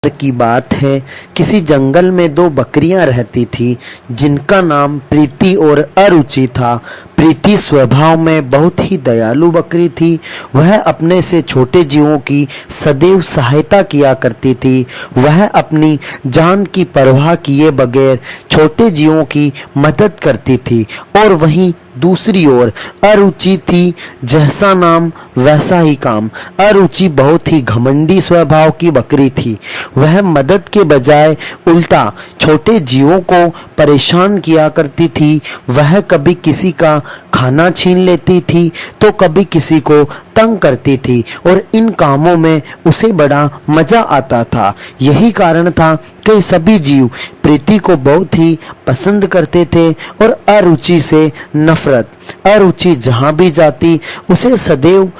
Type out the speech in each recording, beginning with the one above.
की बात है। किसी जंगल में दो बकरियां रहती थी जिनका नाम प्रीति और अरुचि था। प्रीति स्वभाव में बहुत ही दयालु बकरी थी। वह अपने से छोटे जीवों की सदैव सहायता किया करती थी। वह अपनी जान की परवाह किए बगैर छोटे जीवों की मदद करती थी। और वहीं दूसरी ओर अरुचि थी, जैसा नाम वैसा ही काम। अरुचि बहुत ही घमंडी स्वभाव की बकरी थी। वह मदद के बजाय उल्टा छोटे जीवों को परेशान किया करती थी। वह कभी किसी का खाना छीन लेती थी तो कभी किसी को तंग करती थी और इन कामों में उसे बड़ा मजा आता था। यही कारण था कि सभी जीव प्रीति को बहुत ही पसंद करते थे और अरुचि से नफरत। अरुचि जहां भी जाती उसे सदैव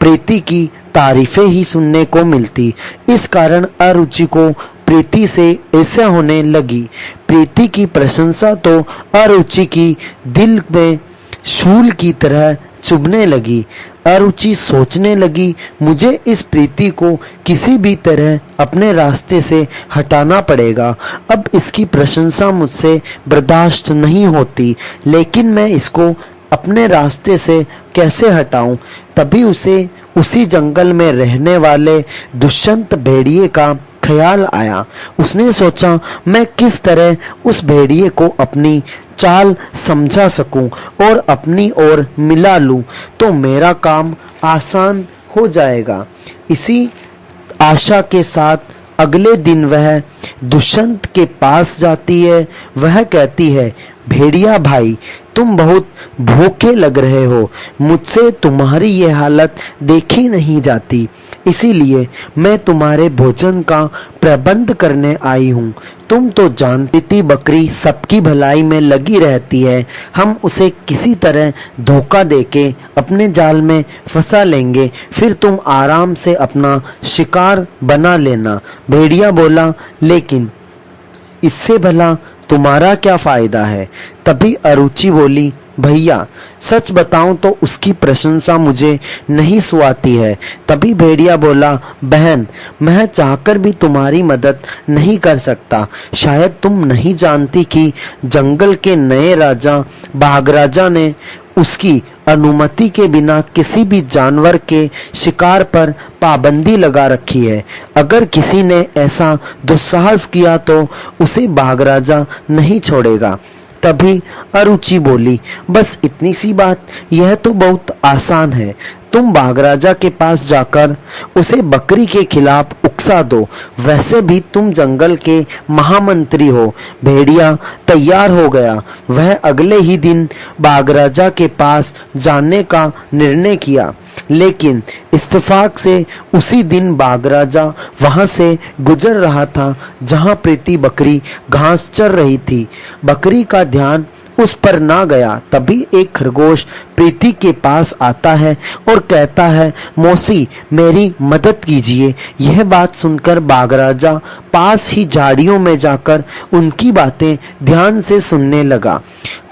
प्रीति की तारीफें ही सुनने को मिलती। इस कारण अरुचि को प्रीति से ऐसा होने लगी। प्रीति की प्रशंसा तो अरुचि की दिल में शूल की तरह चुभने लगी। अरुचि सोचने लगी, मुझे इस प्रीति को किसी भी तरह अपने रास्ते से हटाना पड़ेगा। अब इसकी प्रशंसा मुझसे बर्दाश्त नहीं होती, लेकिन मैं इसको अपने रास्ते से कैसे हटाऊं? तभी उसे उसी जंगल में रहने वाले दुष्यंत भेड़िए का ख्याल आया। उसने सोचा, मैं किस तरह उस भेड़िए को अपनी चाल समझा सकूं और अपनी ओर मिला लूं तो मेरा काम आसान हो जाएगा। इसी आशा के साथ अगले दिन वह दुष्यंत के पास जाती है। वह कहती है, भेड़िया भाई, तुम बहुत भूखे लग रहे हो। मुझसे तुम्हारी ये हालत देखी नहीं जाती, इसीलिए मैं तुम्हारे भोजन का प्रबंध करने आई हूँ। तुम तो जानती थी बकरी सबकी भलाई में लगी रहती है। हम उसे किसी तरह धोखा देके अपने जाल में फंसा लेंगे, फिर तुम आराम से अपना शिकार बना लेना। भेड़िया बोला, लेकिन इससे भला तुम्हारा क्या फायदा है? तभी अरुचि बोली, भैया सच बताऊं तो उसकी प्रशंसा मुझे नहीं सुहाती है। तभी भेड़िया बोला, बहन मैं चाहकर भी तुम्हारी मदद नहीं कर सकता। शायद तुम नहीं जानती कि जंगल के नए राजा बाघराजा ने उसकी अनुमति के बिना किसी भी जानवर के शिकार पर पाबंदी लगा रखी है। अगर किसी ने ऐसा दुस्साहस किया तो उसे बाघराजा नहीं छोड़ेगा। तभी अरुचि बोली, बस इतनी सी बात, यह तो बहुत आसान है। तुम बाघराजा के पास जाकर उसे बकरी के खिलाफ उकसा दो। वैसे भी तुम जंगल के महामंत्री हो। भेड़िया तैयार हो गया। वह अगले ही दिन बाघराजा के पास जाने का निर्णय किया, लेकिन इत्तेफाक से उसी दिन बाघराजा वहां से गुजर रहा था जहां प्रीति बकरी घास चर रही थी। बकरी का ध्यान उस पर ना गया। तभी एक खरगोश प्रीति के पास आता है और कहता है, मौसी मेरी मदद कीजिए। यह बात सुनकर बाघराजा पास ही झाड़ियों में जाकर उनकी बातें ध्यान से सुनने लगा।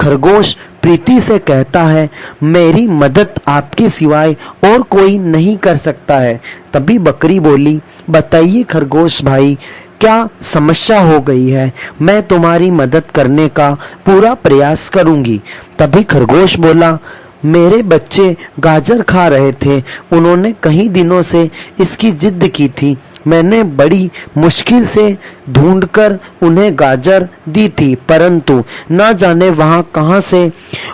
खरगोश प्रीति से कहता है, मेरी मदद आपके सिवाय और कोई नहीं कर सकता है। तभी बकरी बोली, बताइए खरगोश भाई, क्या समस्या हो गई है? मैं तुम्हारी मदद करने का पूरा प्रयास करूंगी। तभी खरगोश बोला, मेरे बच्चे गाजर खा रहे थे। उन्होंने कई दिनों से इसकी जिद की थी। मैंने बड़ी मुश्किल से ढूंढकर उन्हें गाजर दी थी, परंतु ना जाने वहां कहां से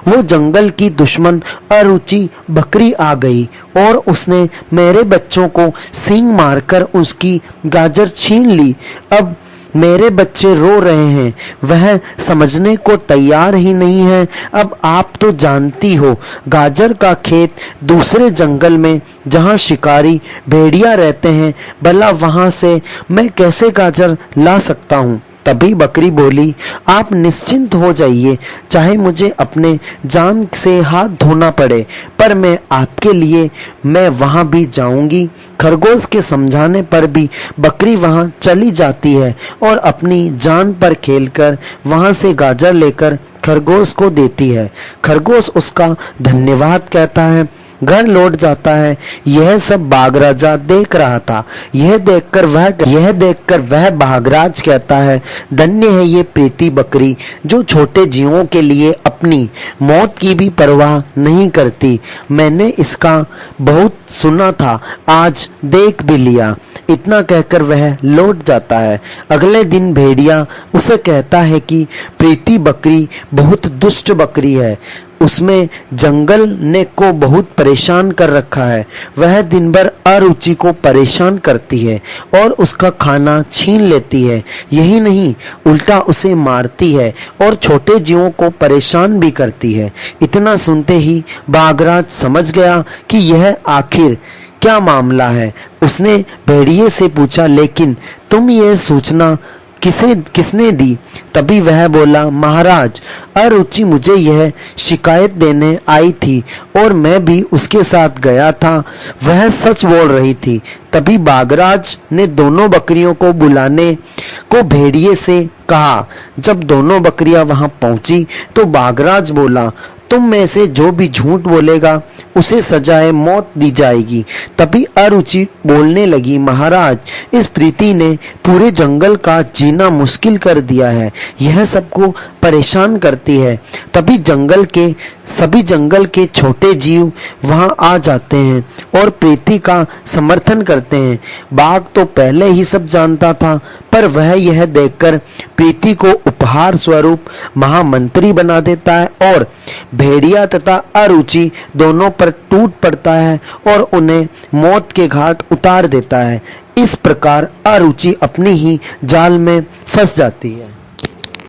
वो जंगल की दुश्मन अरुचि बकरी आ गई और उसने मेरे बच्चों को सींग मारकर उसकी गाजर छीन ली। अब मेरे बच्चे रो रहे हैं, वह समझने को तैयार ही नहीं है। अब आप तो जानती हो, गाजर का खेत दूसरे जंगल में जहां शिकारी भेड़िया रहते हैं, भला वहां से मैं कैसे गाजर ला सकता हूँ? तभी बकरी बोली, आप निश्चिंत हो जाइए, चाहे मुझे अपने जान से हाथ धोना पड़े, पर मैं आपके लिए मैं वहां भी जाऊंगी। खरगोश के समझाने पर भी बकरी वहां चली जाती है और अपनी जान पर खेलकर वहां से गाजर लेकर खरगोश को देती है। खरगोश उसका धन्यवाद कहता है। घर लौट जाता है। यह सब बाघराजा देख रहा था। यह देखकर वह बाघराज कहता है, धन्य है ये प्रीति बकरी जो छोटे जीवों के लिए अपनी मौत की भी परवाह नहीं करती। मैंने इसका बहुत सुना था, आज देख भी लिया। इतना कहकर वह लौट जाता है। अगले दिन भेड़िया उसे कहता है कि प्रीति बकरी बहुत दुष्ट बकरी है, उसमें जंगल ने को बहुत परेशान कर रखा है। वह दिन भर अरुचि को परेशान करती है और उसका खाना छीन लेती है। यही नहीं, उल्टा उसे मारती है और छोटे जीवों को परेशान भी करती है। इतना सुनते ही बाघराज समझ गया कि यह आखिर क्या मामला है। उसने भेड़िए से पूछा, लेकिन तुम ये सूचना किसने दी? तभी वह बोला, महाराज, अरुचि मुझे यह शिकायत देने आई थी और मैं भी उसके साथ गया था। वह सच बोल रही थी। तभी बाघराज ने दोनों बकरियों को बुलाने को भेड़िए से कहा। जब दोनों बकरियां वहां पहुंची तो बाघराज बोला, तुम में से जो भी झूठ बोलेगा उसे सजाए मौत दी जाएगी। तभी अरुचि बोलने लगी, महाराज, इस प्रीति ने पूरे जंगल का जीना मुश्किल कर दिया है। यह सबको परेशान करती है। तभी सभी जंगल के छोटे जीव वहां आ जाते हैं और प्रीति का समर्थन करते हैं। बाघ तो पहले ही सब जानता था, पर वह यह देखकर प्रीति को उपहार स्वरूप महामंत्री बना देता है और भेड़िया तथा अरुचि दोनों पर टूट पड़ता है और उन्हें मौत के घाट उतार देता है। इस प्रकार अरुचि अपनी ही जाल में फंस जाती है।